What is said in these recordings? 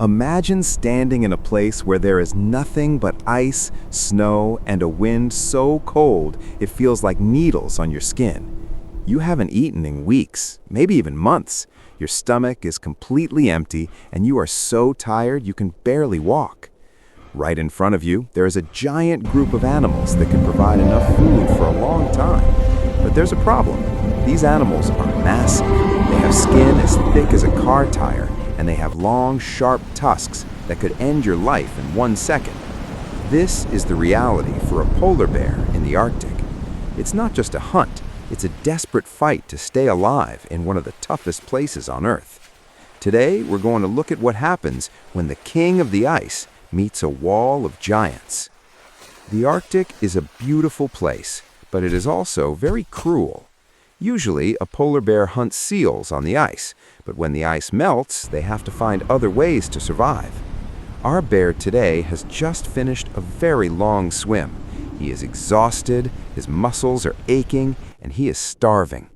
Imagine standing in a place where there is nothing but ice, snow, and a wind so cold it feels like needles on your skin. You haven't eaten in weeks, maybe even months. Your stomach is completely empty, and you are so tired you can barely walk. Right in front of you, there is a giant group of animals that can provide enough food for a long time. But there's a problem. These animals are massive. They have skin as thick as a car tire, and they have long, sharp tusks that could end your life in 1 second. This is the reality for a polar bear in the Arctic. It's not just a hunt, it's a desperate fight to stay alive in one of the toughest places on Earth. Today, we're going to look at what happens when the king of the ice meets a wall of giants. The Arctic is a beautiful place, but it is also very cruel. Usually, a polar bear hunts seals on the ice, but when the ice melts, they have to find other ways to survive. Our bear today has just finished a very long swim. He is exhausted, his muscles are aching, and he is starving.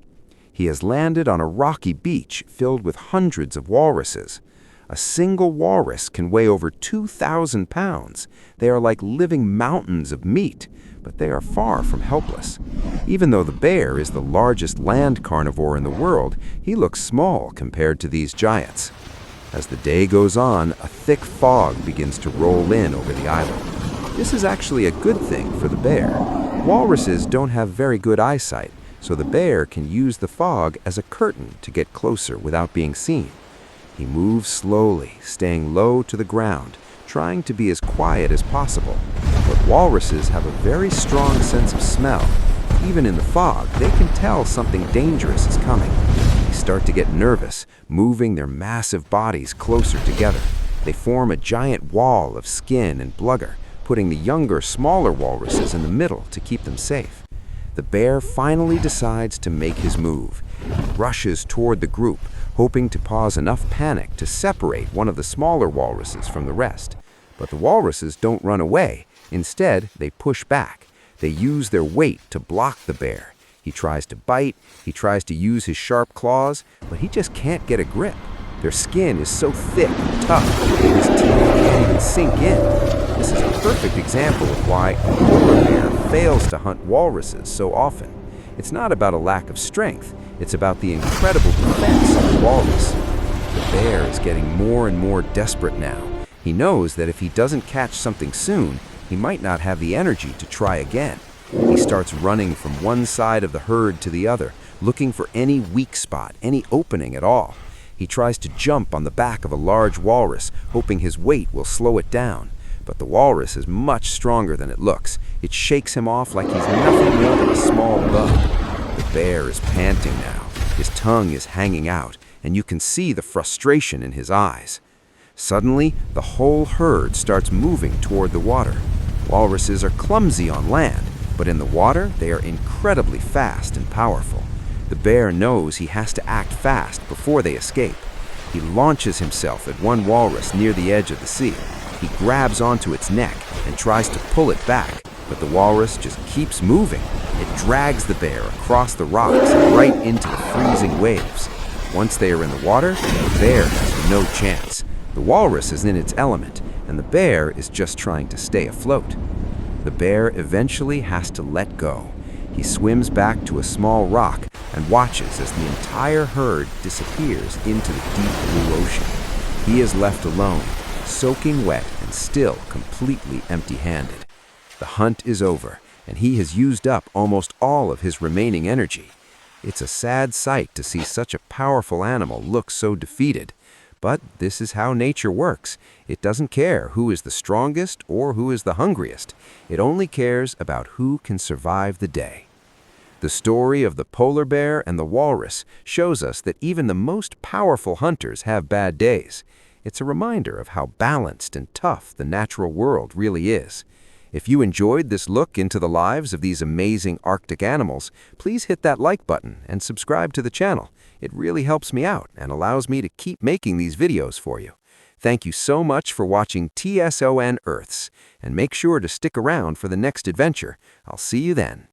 He has landed on a rocky beach filled with hundreds of walruses. A single walrus can weigh over 2,000 pounds. They are like living mountains of meat, but they are far from helpless. Even though the bear is the largest land carnivore in the world, he looks small compared to these giants. As the day goes on, a thick fog begins to roll in over the island. This is actually a good thing for the bear. Walruses don't have very good eyesight, so the bear can use the fog as a curtain to get closer without being seen. He moves slowly, staying low to the ground, trying to be as quiet as possible. But walruses have a very strong sense of smell. Even in the fog, they can tell something dangerous is coming. They start to get nervous, moving their massive bodies closer together. They form a giant wall of skin and blubber, putting the younger, smaller walruses in the middle to keep them safe. The bear finally decides to make his move. He rushes toward the group, hoping to cause enough panic to separate one of the smaller walruses from the rest. But the walruses don't run away. Instead, they push back. They use their weight to block the bear. He tries to bite, he tries to use his sharp claws, but he just can't get a grip. Their skin is so thick and tough that his teeth can't even sink in. This is a perfect example of why a polar bear fails to hunt walruses so often. It's not about a lack of strength, it's about the incredible defense of the walrus. The bear is getting more and more desperate now. He knows that if he doesn't catch something soon, he might not have the energy to try again. He starts running from one side of the herd to the other, looking for any weak spot, any opening at all. He tries to jump on the back of a large walrus, hoping his weight will slow it down. But the walrus is much stronger than it looks. It shakes him off like he's nothing more than a small bug. The bear is panting now. His tongue is hanging out, and you can see the frustration in his eyes. Suddenly, the whole herd starts moving toward the water. Walruses are clumsy on land, but in the water, they are incredibly fast and powerful. The bear knows he has to act fast before they escape. He launches himself at one walrus near the edge of the sea. He grabs onto its neck and tries to pull it back, but the walrus just keeps moving. It drags the bear across the rocks and right into the freezing waves. Once they are in the water, the bear has no chance. The walrus is in its element, and the bear is just trying to stay afloat. The bear eventually has to let go. He swims back to a small rock and watches as the entire herd disappears into the deep blue ocean. He is left alone, soaking wet and still completely empty-handed. The hunt is over, and he has used up almost all of his remaining energy. It's a sad sight to see such a powerful animal look so defeated. But this is how nature works. It doesn't care who is the strongest or who is the hungriest. It only cares about who can survive the day. The story of the polar bear and the walrus shows us that even the most powerful hunters have bad days. It's a reminder of how balanced and tough the natural world really is. If you enjoyed this look into the lives of these amazing Arctic animals, please hit that like button and subscribe to the channel. It really helps me out and allows me to keep making these videos for you. Thank you so much for watching TSON Earths, and make sure to stick around for the next adventure. I'll see you then.